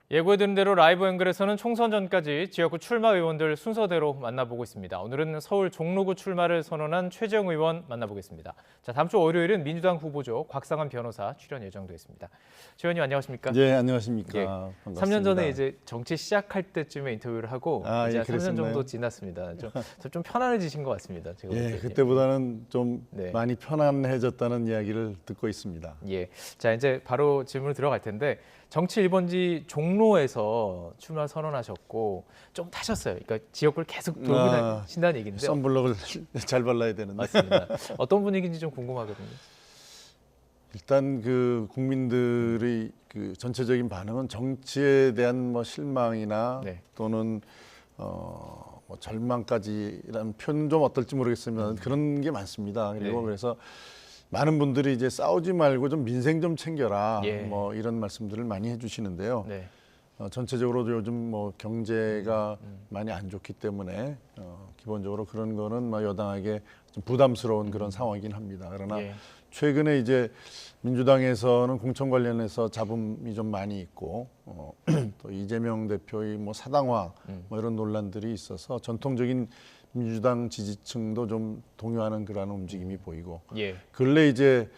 예고해드린 대로 라이브 연결에서는 총선 전까지 지역구 출마 의원들 순서대로 만나보고 있습니다. 오늘은 서울 종로구 출마를 선언한 최재형 의원 만나보겠습니다. 자, 다음 주 월요일은 민주당 후보죠. 곽상한 변호사 출연 예정돼 있습니다. 최 의원님 안녕하십니까? 네, 안녕하십니까. 예, 반갑습니다. 3년 전에 이제 정치 시작할 때쯤에 인터뷰를 하고 이제 예, 3년 정도 지났습니다. 좀 편안해지신 것 같습니다. 제가 볼 예, 때. 그때보다는 좀 네. 많이 편안해졌다는 이야기를 듣고 있습니다. 예, 자 이제 바로 질문으로 들어갈 텐데 정치 1번지 종로에서 출마 선언하셨고 좀 타셨어요. 그러니까 지역구를 계속 돌고 다니신다는 얘기인데 선블럭을 잘 발라야 되는데. 맞습니다. 어떤 분위기인지 좀 궁금하거든요. 일단 그 국민들의 그 전체적인 반응은 정치에 대한 뭐 실망이나 네. 또는 뭐 절망까지라는 표현 좀 어떨지 모르겠습니다. 그런 게 많습니다. 그리고 네. 그래서 많은 분들이 이제 싸우지 말고 좀 민생 좀 챙겨라 예. 뭐 이런 말씀들을 많이 해주시는데요. 네. 전체적으로 요즘 뭐 경제가 많이 안 좋기 때문에 기본적으로 그런 거는 뭐 여당에게 좀 부담스러운 그런 상황이긴 합니다. 그러나 예. 최근에 이제 민주당에서는 공천 관련해서 잡음이 좀 많이 있고 또 이재명 대표의 뭐 사당화 뭐 이런 논란들이 있어서 전통적인 민주당 지지층도 좀 동요하는 그러한 움직임이 보이고 예. 근래 이제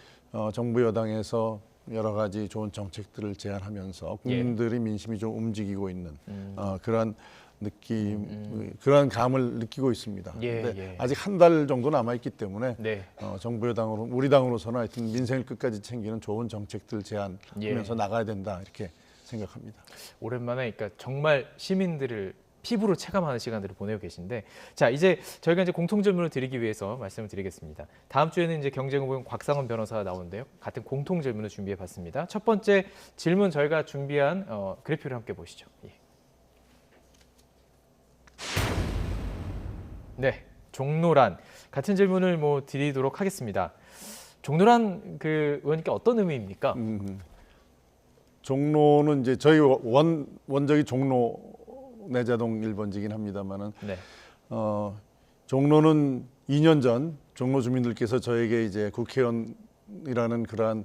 정부 여당에서 여러 가지 좋은 정책들을 제안하면서 국민들의 민심이 좀 움직이고 있는 그러한 느낌, 그러한 감을 느끼고 있습니다. 예, 근데 예. 아직 한 달 정도 남아 있기 때문에 네. 정부 여당으로 우리 당으로서는 하여튼 민생을 끝까지 챙기는 좋은 정책들 제안하면서 나가야 된다 이렇게 생각합니다. 오랜만에 그러니까 정말 시민들을 피부로 체감하는 시간들을 보내고 계신데 자 이제 저희가 이제 공통 질문을 드리기 위해서 말씀을 드리겠습니다. 다음 주에는 이제 경쟁 후보인 곽상원 변호사가 나오는데요. 같은 공통 질문을 준비해봤습니다. 첫 번째 질문 저희가 준비한 그래프를 함께 보시죠. 예. 네, 종로란 같은 질문을 뭐 드리도록 하겠습니다. 종로란 그 의원님께 어떤 의미입니까? 종로는 이제 저희 원적이 종로 내자동 1번지긴 합니다만은 네. 종로는 2년 전 종로 주민들께서 저에게 이제 국회의원이라는 그러한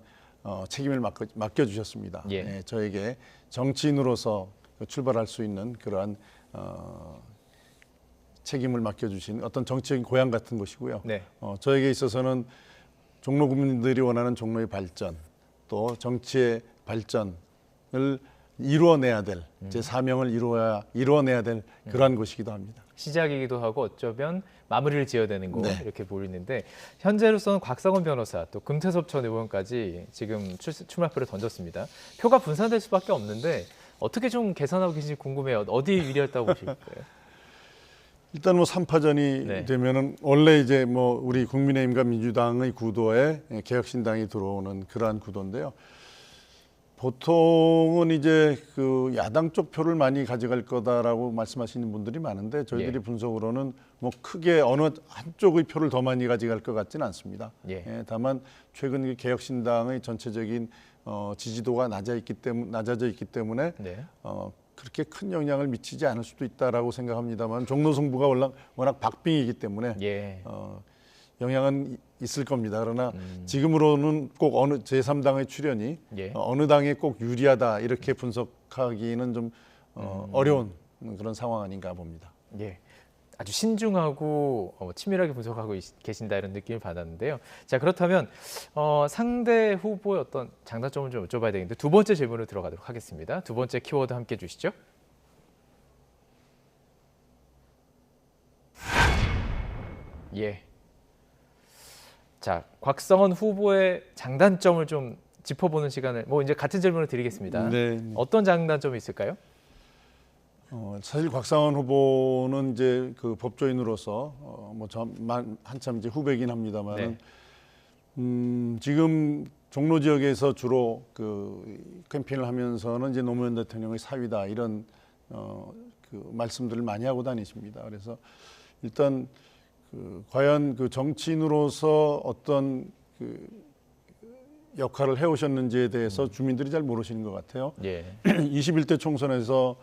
책임을 맡겨주셨습니다. 예. 저에게 정치인으로서 출발할 수 있는 그러한 책임을 맡겨주신 어떤 정치적인 고향 같은 곳이고요. 네. 저에게 있어서는 종로 국민들이 원하는 종로의 발전, 또 정치의 발전을 이루어내야 될, 제 사명을 이루어내야 될 그러한 곳이기도 합니다. 시작이기도 하고 어쩌면 마무리를 지어야 되는 곳 네. 이렇게 보이는데 현재로서는 곽상원 변호사 또 금태섭 전 의원까지 지금 출마표를 던졌습니다. 표가 분산될 수밖에 없는데 어떻게 좀 계산하고 계신지 궁금해요. 어디 유리했다고 보실까요? 일단 뭐 3파전이 네. 되면은 원래 이제 뭐 우리 국민의힘과 민주당의 구도에 개혁신당이 들어오는 그러한 구도인데요. 보통은 이제 그 야당 쪽 표를 많이 가져갈 거다라고 말씀하시는 분들이 많은데 저희들이 예. 분석으로는 뭐 크게 어느 한쪽의 표를 더 많이 가져갈 것 같지는 않습니다. 예. 다만 최근 이 개혁신당의 전체적인 지지도가 낮아져 있기 때문에 네. 그렇게 큰 영향을 미치지 않을 수도 있다라고 생각합니다만 종로 승부가 워낙 박빙이기 때문에 예. 영향은 있을 겁니다. 그러나 지금으로는 꼭 어느 제3당의 출연이 예. 어느 당에 꼭 유리하다 이렇게 분석하기는 좀 어려운 그런 상황 아닌가 봅니다. 예. 아주 신중하고 치밀하게 분석하고 계신다 이런 느낌을 받았는데요. 자 그렇다면 상대 후보의 어떤 장단점을 좀 여쭤봐야 되겠는데 두 번째 질문으로 들어가도록 하겠습니다. 두 번째 키워드 함께 주시죠. 예. 자 곽상원 후보의 장단점을 좀 짚어보는 시간을 뭐 이제 같은 질문을 드리겠습니다. 네. 어떤 장단점이 있을까요? 사실 곽상원 후보는 이제 그 법조인으로서 한참 이제 후배긴 합니다만은 지금 종로 지역에서 주로 그 캠페인을 하면서는 이제 노무현 대통령의 사위다 이런 그 말씀들을 많이 하고 다니십니다. 그래서 일단 과연 그 정치인으로서 어떤 그 역할을 해오셨는지에 대해서 주민들이 잘 모르시는 것 같아요. 예. 21대 총선에서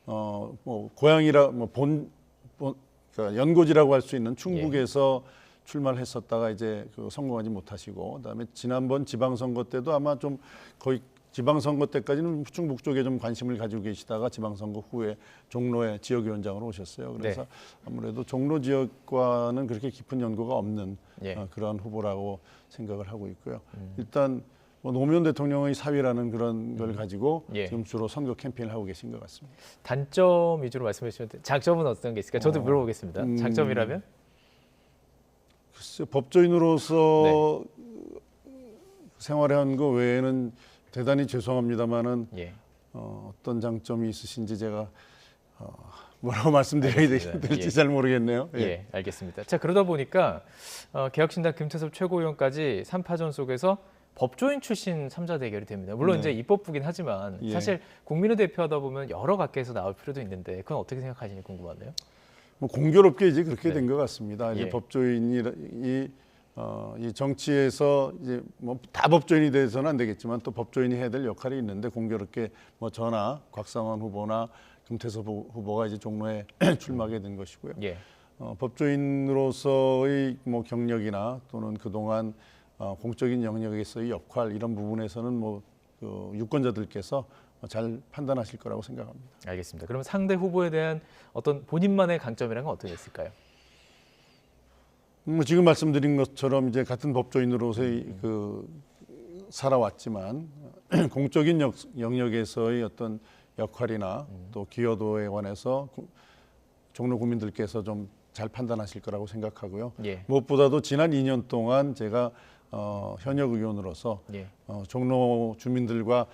뭐 고향이라 그러니까 연고지라고 할 수 있는 충북에서 출마를 했었다가 이제 성공하지 못하시고 그다음에 지난번 지방선거 때도 아마 좀 거의 지방선거 때까지는 충북 쪽에 좀 관심을 가지고 계시다가 지방선거 후에 종로의 지역위원장으로 오셨어요. 그래서 네. 아무래도 종로 지역과는 그렇게 깊은 연고가 없는 예. 그러한 후보라고 생각을 하고 있고요. 일단 뭐 노무현 대통령의 사위라는 그런 걸 가지고 예. 지금 주로 선거 캠페인을 하고 계신 것 같습니다. 단점 위주로 말씀해 주셨는데 장점은 어떤 게 있을까요? 저도 물어보겠습니다. 장점이라면? 글쎄, 법조인으로서 생활해온 거 외에는 대단히 죄송합니다만은 예. 어떤 장점이 있으신지 제가 뭐라고 말씀드려야 알겠습니다. 될지 예. 잘 모르겠네요. 예, 알겠습니다. 자, 그러다 보니까 개혁신당 김태섭 최고위원까지 3파전 속에서 법조인 출신 3자 대결이 됩니다. 물론 네. 이제 입법부긴 하지만 예. 사실 국민을 대표하다 보면 여러 각계에서 나올 필요도 있는데 그건 어떻게 생각하시는지 궁금하네요. 뭐 공교롭게 이제 그렇게 네. 된 것 같습니다. 이제 예. 법조인이 이 정치에서 이제 뭐 다 법조인이 돼서는 안 되겠지만 또 법조인이 해야 될 역할이 있는데 공교롭게 뭐 저나 곽상원 후보나 김태섭 후보가 이제 종로에 출마하게 된 것이고요. 예. 법조인으로서의 뭐 경력이나 또는 그동안 공적인 영역에서의 역할 이런 부분에서는 그 유권자들께서 잘 판단하실 거라고 생각합니다. 알겠습니다. 그럼 상대 후보에 대한 어떤 본인만의 강점이란 건 어떤 게 있을까요? 지금 말씀드린 것처럼 이제 같은 법조인으로서의 살아왔지만 공적인 영역에서의 어떤 역할이나 또 기여도에 관해서 종로 국민들께서 좀 잘 판단하실 거라고 생각하고요. 예. 무엇보다도 지난 2년 동안 제가 현역 의원으로서 예. 종로 주민들과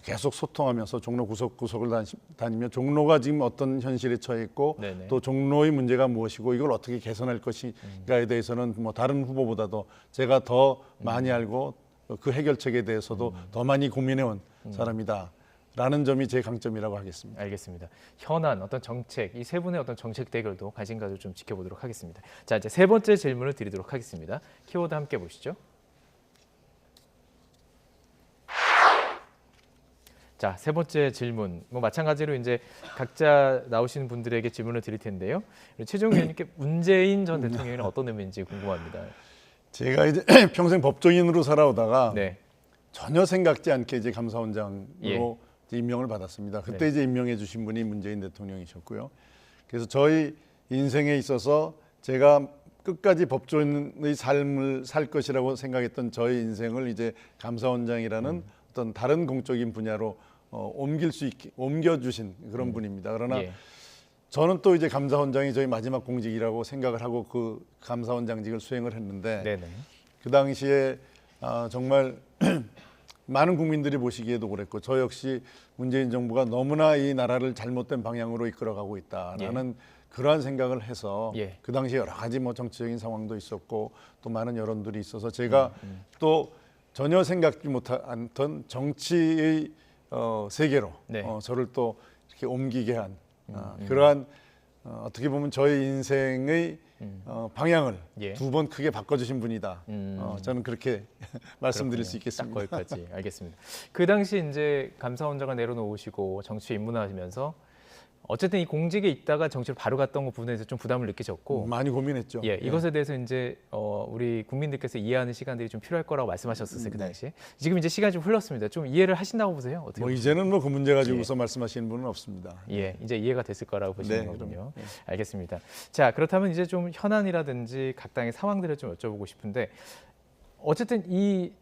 계속 소통하면서 종로 구석구석을 다니며 종로가 지금 어떤 현실에 처해 있고 네네. 또 종로의 문제가 무엇이고 이걸 어떻게 개선할 것인가에 대해서는 뭐 다른 후보보다도 제가 더 많이 알고 그 해결책에 대해서도 더 많이 고민해온 사람이다라는 점이 제 강점이라고 하겠습니다. 알겠습니다. 현안, 어떤 정책, 이 세 분의 어떤 정책 대결도 관심 가지고 좀 지켜보도록 하겠습니다. 자, 이제 세 번째 질문을 드리도록 하겠습니다. 키워드 함께 보시죠. 자, 세 번째 질문. 뭐 마찬가지로 이제 각자 나오시는 분들에게 질문을 드릴 텐데요. 최종 의원님께 문재인 전 대통령이 어떤 의미인지 궁금합니다. 제가 이제 평생 법조인으로 살아오다가 네. 전혀 생각지 않게 이제 감사원장으로 예. 이제 임명을 받았습니다. 그때 네. 이제 임명해 주신 분이 문재인 대통령이셨고요. 그래서 저희 인생에 있어서 제가 끝까지 법조인의 삶을 살 것이라고 생각했던 저희 인생을 이제 감사원장이라는 어떤 다른 공적인 분야로 옮겨주신 그런 분입니다. 그러나 예. 저는 또 이제 감사원장이 저희 마지막 공직이라고 생각을 하고 그 감사원장직을 수행을 했는데 네네. 그 당시에 정말 많은 국민들이 보시기에도 그랬고 저 역시 문재인 정부가 너무나 이 나라를 잘못된 방향으로 이끌어가고 있다라는 그러한 생각을 해서 예. 그 당시에 여러 가지 뭐 정치적인 상황도 있었고 또 많은 여론들이 있어서 제가 또 전혀 생각지 못했던 정치의 세계로 네. 저를 또 이렇게 옮기게 한 그러한 어떻게 보면 저의 인생의 방향을 예. 두 번 크게 바꿔주신 분이다. 저는 그렇게 말씀드릴 수 딱 있겠습니다. 거기까지 알겠습니다. 그 당시 이제 감사원장을 내려놓으시고 정치에 입문하시면서 어쨌든 이 공직에 있다가 정치로 바로 갔던 것 부분에서 좀 부담을 느끼셨고, 많이 고민했죠. 예, 이것에 대해서 이제 우리 국민들께서 이해하는 시간들이 좀 필요할 거라고 말씀하셨었어요 그 당시에. 지금 이제 시간이 좀 흘렀습니다. 좀 이해를 하신다고 보세요? 어떻게? 뭐 보세요? 이제는 뭐 그 문제 가지고서 말씀하시는 분은 없습니다. 예, 이제 이해가 됐을 거라고 보시는 네, 거군요. 그럼요. 예. 알겠습니다. 자, 그렇다면 이제 좀 현안이라든지 각 당의 상황들을 좀 여쭤보고 싶은데, 어쨌든 이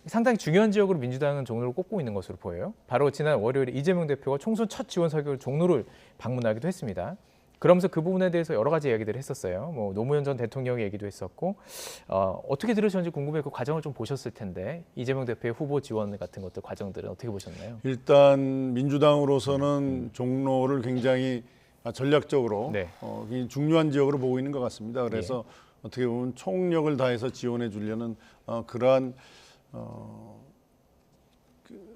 상당히 중요한 지역으로 민주당은 종로를 꼽고 있는 것으로 보여요. 바로 지난 월요일에 이재명 대표가 총선 첫 지원 사격으로 종로를 방문하기도 했습니다. 그러면서 그 부분에 대해서 여러 가지 이야기들을 했었어요. 뭐 노무현 전 대통령 얘기도 했었고 어떻게 들으셨는지 궁금해 그 과정을 좀 보셨을 텐데 이재명 대표의 후보 지원 같은 것들 과정들은 어떻게 보셨나요? 일단 민주당으로서는 종로를 굉장히 전략적으로 네. 이 중요한 지역으로 보고 있는 것 같습니다. 그래서 어떻게 보면 총력을 다해서 지원해 주려는 그러한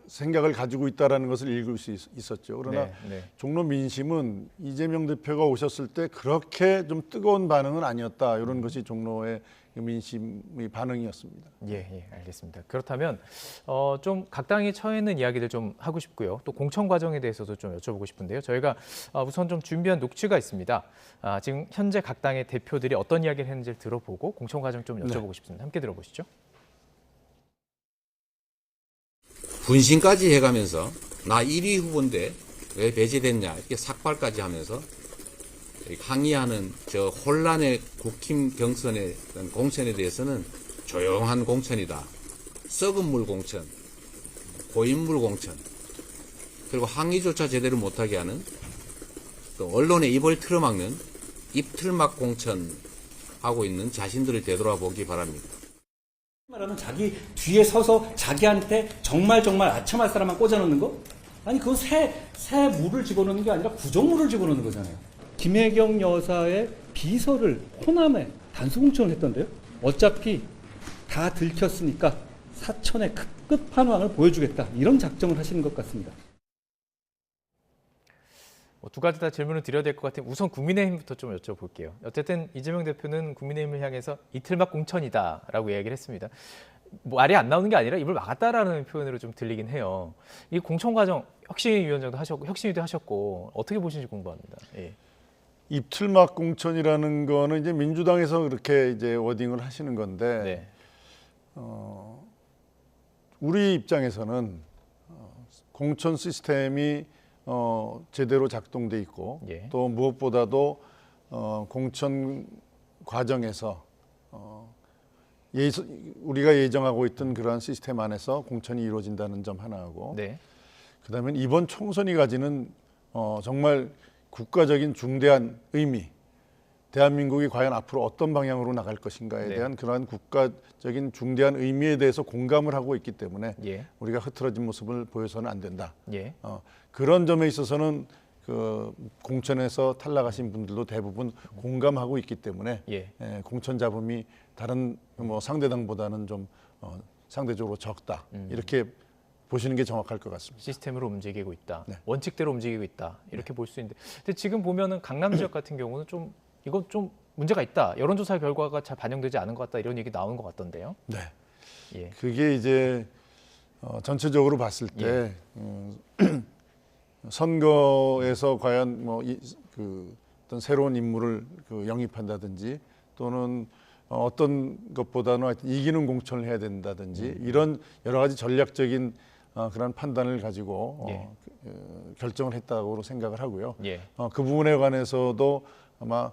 생각을 가지고 있다라는 것을 읽을 수 있었죠. 그러나 네. 종로 민심은 이재명 대표가 오셨을 때 그렇게 좀 뜨거운 반응은 아니었다. 이런 것이 종로의 민심의 반응이었습니다. 예, 알겠습니다. 그렇다면 좀 각 당이 처해 있는 이야기들 좀 하고 싶고요. 또 공천 과정에 대해서도 좀 여쭤보고 싶은데요. 저희가 우선 좀 준비한 녹취가 있습니다. 지금 현재 각 당의 대표들이 어떤 이야기를 했는지를 들어보고 공천 과정 좀 여쭤보고 싶습니다. 함께 들어보시죠. 분신까지 해가면서 나 1위 후보인데 왜 배제됐냐 이렇게 삭발까지 하면서 항의하는 저 혼란의 국힘 경선의 공천에 대해서는 조용한 공천이다. 썩은 물 공천, 고인물 공천, 그리고 항의조차 제대로 못하게 하는 또 언론의 입을 틀어막는 입틀막 공천하고 있는 자신들을 되돌아보기 바랍니다. 말하면 자기 뒤에 서서 자기한테 정말 아첨할 사람만 꽂아놓는 거? 아니 그건 새 물을 집어넣는 게 아니라 구정물을 집어넣는 거잖아요. 김혜경 여사의 비서를 호남에 단수공천을 했던데요. 어차피 다 들켰으니까 사천의 끝판왕을 보여주겠다. 이런 작정을 하시는 것 같습니다. 두 가지 다 질문을 드려야 될 것 같아요. 우선 국민의힘부터 좀 여쭤볼게요. 어쨌든 이재명 대표는 국민의힘을 향해서 이틀막 공천이다라고 이야기를 했습니다. 말이 안 나오는 게 아니라 입을 막았다라는 표현으로 좀 들리긴 해요. 이 공천 과정 혁신위원장도 하셨고 혁신위도 하셨고 어떻게 보시는지 궁금합니다. 예. 입틀막 공천이라는 거는 이제 민주당에서 그렇게 이제 워딩을 하시는 건데 네. 우리 입장에서는 공천 시스템이 제대로 작동돼 있고 예. 또 무엇보다도 공천 과정에서 우리가 예정하고 있던 그러한 시스템 안에서 공천이 이루어진다는 점 하나하고 네. 그다음에 이번 총선이 가지는 정말 국가적인 중대한 의미, 대한민국이 과연 앞으로 어떤 방향으로 나갈 것인가에 네. 대한 그러한 국가적인 중대한 의미에 대해서 공감을 하고 있기 때문에 예. 우리가 흐트러진 모습을 보여서는 안 된다. 예. 그런 점에 있어서는 그 공천에서 탈락하신 분들도 대부분 공감하고 있기 때문에 예. 공천 잡음이 다른 뭐 상대당보다는 좀 상대적으로 적다. 이렇게 보시는 게 정확할 것 같습니다. 시스템으로 움직이고 있다. 네. 원칙대로 움직이고 있다. 이렇게 볼 수 있는데, 근데 지금 보면은 강남 지역 같은 경우는 좀 이거 좀 문제가 있다. 여론조사 결과가 잘 반영되지 않은 것 같다. 이런 얘기 나오는 것 같던데요. 네. 예. 그게 이제 전체적으로 봤을 때 선거에서 과연 그 어떤 새로운 인물을 영입한다든지 또는 어떤 것보다는 하여튼 이기는 공천을 해야 된다든지 이런 여러 가지 전략적인 그런 판단을 가지고 결정을 했다고 생각을 하고요. 예. 그 부분에 관해서도 아마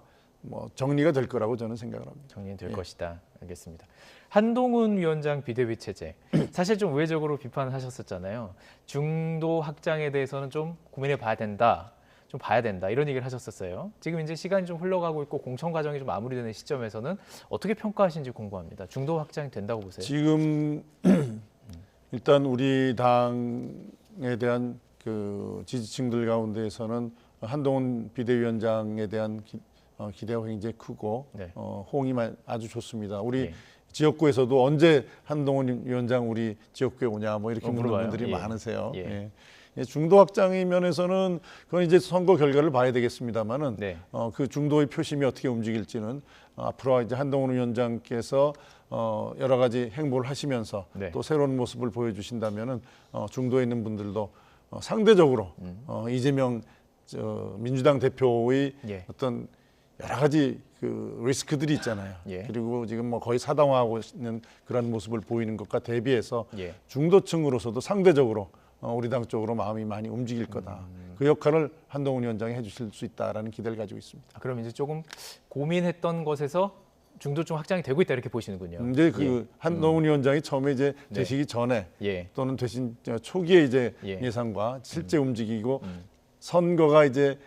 정리가 될 거라고 저는 생각을 합니다. 정리될 것이다. 알겠습니다. 한동훈 위원장 비대위 체제 사실 좀 우회적으로 비판을 하셨었잖아요. 중도 확장에 대해서는 좀 고민해 봐야 된다. 좀 봐야 된다. 이런 얘기를 하셨었어요. 지금 이제 시간이 좀 흘러가고 있고 공천 과정이 좀 마무리되는 시점에서는 어떻게 평가하시는지 궁금합니다. 중도 확장이 된다고 보세요? 지금 일단 우리 당에 대한 그 지지층들 가운데에서는 한동훈 비대위원장에 대한 기대가 굉장히 크고 네. 호응이 아주 좋습니다. 우리 예. 지역구에서도 언제 한동훈 위원장 우리 지역구에 오냐 뭐 이렇게 묻는 물어봐요. 분들이 예. 많으세요. 예. 예. 중도 확장의 면에서는 그건 이제 선거 결과를 봐야 되겠습니다만은 네. 그 중도의 표심이 어떻게 움직일지는 앞으로 이제 한동훈 위원장께서 여러 가지 행보를 하시면서 네. 또 새로운 모습을 보여주신다면은 중도에 있는 분들도 상대적으로 이재명 민주당 대표의 예. 어떤 여러 가지 그 리스크들이 있잖아요. 예. 그리고 지금 뭐 거의 사당화하고 있는 그런 모습을 보이는 것과 대비해서 예. 중도층으로서도 상대적으로 우리 당 쪽으로 마음이 많이 움직일 거다. 그 역할을 한동훈 위원장이 해주실 수 있다라는 기대를 가지고 있습니다. 그럼 이제 조금 고민했던 것에서 중도층 확장이 되고 있다 이렇게 보시는군요. 이제 그 한동훈 위원장이 처음에 이제 네. 되시기 전에 예. 또는 되신 초기에 이제 예. 예상과 실제 움직이고 선거가 이제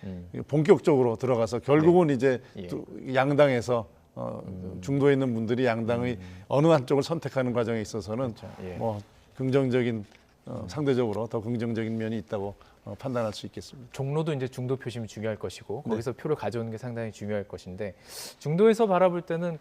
본격적으로 들어가서 결국은 이제 예. 또 양당에서 중도에 있는 분들이 양당의 어느 한쪽을 선택하는 과정에 있어서는 그렇죠. 예. 뭐 긍정적인 상대적으로 더 긍정적인 면이 있다고 판단할 수 있겠습니다. 종로도 이제 중도 표심이 중요할 것이고 거기서 표를 가져오는 게 상당히 중요할 것인데 중도에서 바라볼 때는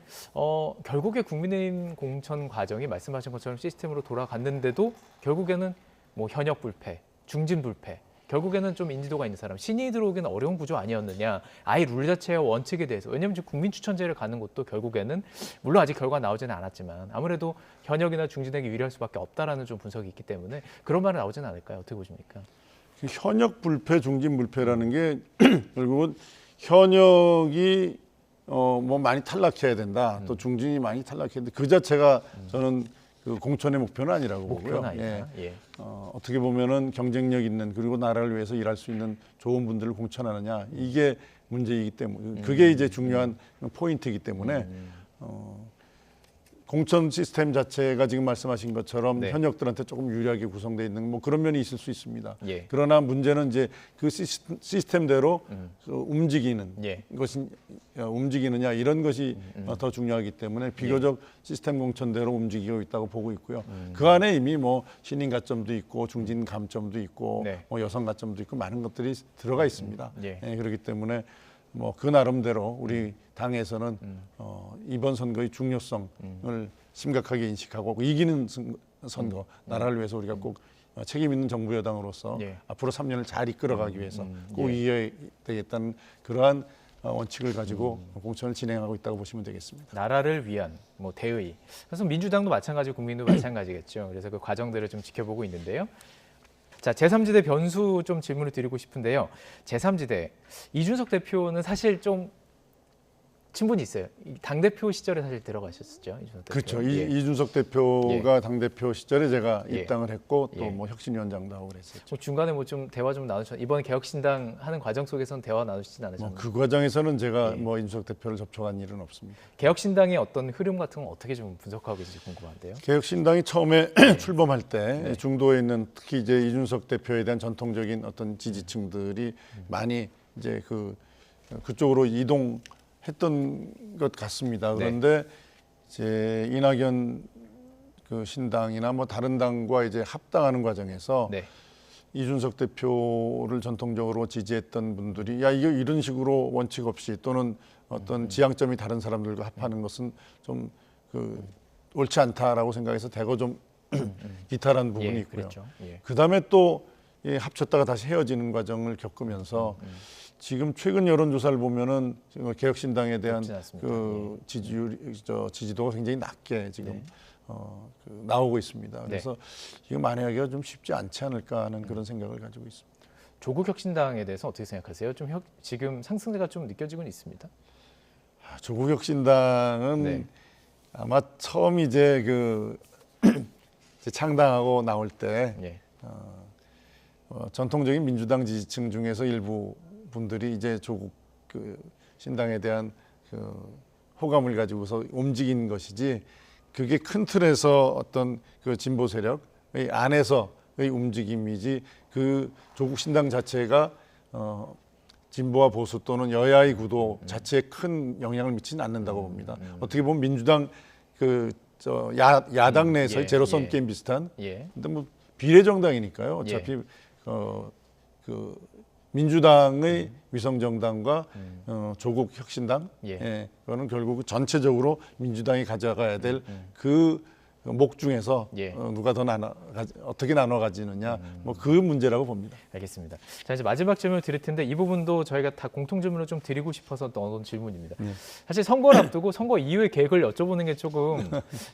결국에 국민의힘 공천 과정이 말씀하신 것처럼 시스템으로 돌아갔는데도 결국에는 뭐 현역 불패, 중진 불패 결국에는 좀 인지도가 있는 사람, 신이 들어오기는 어려운 구조 아니었느냐. 아예 룰 자체와 원칙에 대해서. 왜냐하면 지금 국민 추천제를 가는 것도 결국에는 물론 아직 결과 나오지는 않았지만 아무래도 현역이나 중진에게 유리할 수밖에 없다라는 좀 분석이 있기 때문에 그런 말은 나오지는 않을까요? 어떻게 보십니까? 현역 불패, 중진 불패라는 게 결국은 현역이 뭐 많이 탈락해야 된다. 또 중진이 많이 탈락해야 된다. 그 자체가 저는 그 공천의 목표는 아니라고 목표는 보고요. 아니다. 예. 어떻게 보면은 경쟁력 있는 그리고 나라를 위해서 일할 수 있는 좋은 분들을 공천하느냐 이게 문제이기 때문에 그게 이제 중요한 포인트이기 때문에 공천 시스템 자체가 지금 말씀하신 것처럼 네. 현역들한테 조금 유리하게 구성되어 있는 뭐 그런 면이 있을 수 있습니다. 예. 그러나 문제는 이제 그 시스템대로 그 움직이는 예. 것이 움직이느냐 이런 것이 더 중요하기 때문에 비교적 시스템 공천대로 움직이고 있다고 보고 있고요. 그 안에 이미 뭐 신인 가점도 있고 중진 감점도 있고 네. 뭐 여성 가점도 있고 많은 것들이 들어가 있습니다. 예. 그렇기 때문에 뭐 그 나름대로 우리 당에서는 이번 선거의 중요성을 심각하게 인식하고 이기는 선거 나라를 위해서 우리가 꼭 책임 있는 정부 여당으로서 예. 앞으로 3년을 잘 이끌어가기 위해서 꼭 예. 이겨야 되겠다는 그러한 원칙을 가지고 공천을 진행하고 있다고 보시면 되겠습니다. 나라를 위한 뭐 대의. 그래서 민주당도 마찬가지고 국민도 마찬가지겠죠. 그래서 그 과정들을 좀 지켜보고 있는데요. 자, 제3지대 변수 좀 질문을 드리고 싶은데요. 제3지대 이준석 대표는 사실 좀 친분이 있어요. 당대표 시절에 사실 들어가셨었죠. 이준석 대표. 그렇죠. 예. 이준석 대표가 당대표 시절에 제가 예. 입당을 했고 또 예. 뭐 혁신위원장도 하고 그랬었죠. 뭐 중간에 뭐 좀 대화 좀 나누셨. 이번 개혁신당 하는 과정 속에서는 대화 나누시진 않으셨나요? 그 과정에서는 제가 예. 뭐 이준석 대표를 접촉한 일은 없습니다. 개혁신당의 어떤 흐름 같은 건 어떻게 좀 분석하고 계신지 궁금한데요. 개혁신당이 처음에 출범할 때 네. 중도에 있는 특히 이제 이준석 대표에 대한 전통적인 어떤 지지층들이 많이 이제 그쪽으로 이동했던 것 같습니다. 그런데 이제 이낙연 그 신당이나 뭐 다른 당과 이제 합당하는 과정에서 네. 이준석 대표를 전통적으로 지지했던 분들이 야 이거 이런 식으로 원칙 없이 또는 어떤 지향점이 다른 사람들과 합하는 것은 좀 옳지 않다라고 생각해서 대거 좀 이탈한 부분이 예, 있고요. 그랬죠. 예. 그 다음에 또 합쳤다가 다시 헤어지는 과정을 겪으면서 지금 최근 여론조사를 보면은 지금 개혁신당에 대한 높진 않습니다. 그 지지도가 굉장히 낮게 지금 나오고 있습니다. 그래서 이거 만회하기가 좀 쉽지 않지 않을까 하는 그런 생각을 가지고 있습니다. 조국 혁신당에 대해서 어떻게 생각하세요? 좀 지금 상승세가 좀 느껴지고는 있습니다. 조국 혁신당은 네. 아마 처음 이제 이제 창당하고 나올 때 예. 전통적인 민주당 지지층 중에서 일부 분들이 이제 조국 신당에 대한 호감을 가지고서 움직인 것이지 그게 큰 틀에서 어떤 진보 세력의 안에서의 움직임이지 조국 신당 자체가 진보와 보수 또는 여야의 구도 자체에 큰 영향을 미치지는 않는다고 봅니다. 어떻게 보면 민주당 야당 내에서의 예, 제로섬 예. 게임 비슷한. 예. 근데 뭐 비례정당이니까요. 어차피 민주당의 위성정당과 조국 혁신당, 그거는 결국 전체적으로 민주당이 가져가야 될 그 목 중에서 예. 누가 더 어떻게 나눠 가지느냐, 뭐 그 문제라고 봅니다. 알겠습니다. 자, 이제 마지막 질문을 드릴 텐데 이 부분도 저희가 다 공통 질문을 좀 드리고 싶어서 넣어놓은 질문입니다. 사실 선거를 앞두고 선거 이후의 계획을 여쭤보는 게 조금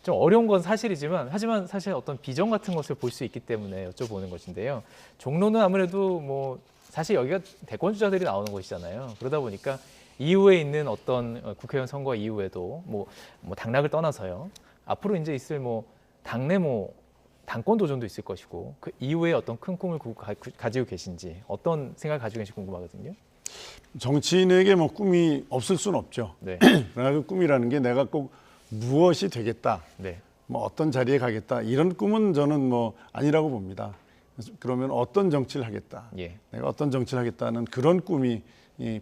좀 어려운 건 사실이지만 하지만 사실 어떤 비전 같은 것을 볼 수 있기 때문에 여쭤보는 것인데요. 종로는 아무래도 뭐 사실 여기가 대권 주자들이 나오는 곳이잖아요. 그러다 보니까 이후에 있는 어떤 국회의원 선거 이후에도 뭐 당락을 떠나서요. 앞으로 이제 있을 뭐 당내 당권 도전도 있을 것이고 그 이후에 어떤 큰 꿈을 가지고 계신지 어떤 생각을 가지고 계신지 궁금하거든요. 정치인에게 뭐 꿈이 없을 수는 없죠. 네. 그러나 그 꿈이라는 게 내가 꼭 무엇이 되겠다, 네. 뭐 어떤 자리에 가겠다 이런 꿈은 저는 뭐 아니라고 봅니다. 그러면 어떤 정치를 하겠다, 예. 내가 어떤 정치를 하겠다는 그런 꿈이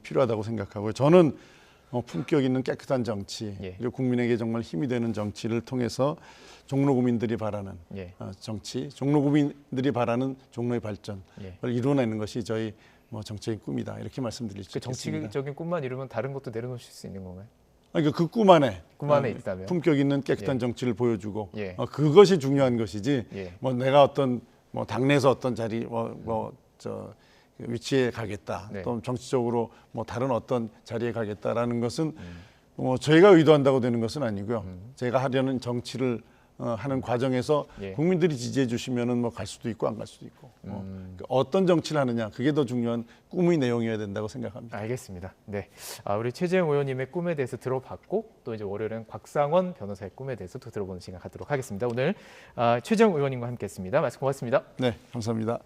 필요하다고 생각하고요. 저는 품격 있는 깨끗한 정치, 예. 그리고 국민에게 정말 힘이 되는 정치를 통해서 종로 구민들이 바라는 예. 정치, 종로 구민들이 바라는 종로의 발전을 예. 이루어내는 것이 저희 정치의 꿈이다 이렇게 말씀드릴 수 그 있습니다. 정치적인 꿈만 이루면 다른 것도 내려놓으실 수 있는 건가요? 그러니까 그 꿈 안에 있다면 품격 있는 깨끗한 예. 정치를 보여주고 예. 그것이 중요한 것이지 예. 뭐 내가 어떤 당내에서 어떤 자리 위치에 가겠다 네. 또 정치적으로 다른 어떤 자리에 가겠다라는 것은 저희가 의도한다고 되는 것은 아니고요. 제가 하려는 정치를 하는 과정에서 예. 국민들이 지지해 주시면은 뭐 갈 수도 있고 안 갈 수도 있고 어떤 정치를 하느냐 그게 더 중요한 꿈의 내용이어야 된다고 생각합니다. 알겠습니다. 네, 우리 최재형 의원님의 꿈에 대해서 들어봤고 또 이제 월요일은 곽상원 변호사의 꿈에 대해서도 들어보는 시간 갖도록 하겠습니다. 오늘 최재형 의원님과 함께했습니다. 말씀 고맙습니다. 네, 감사합니다.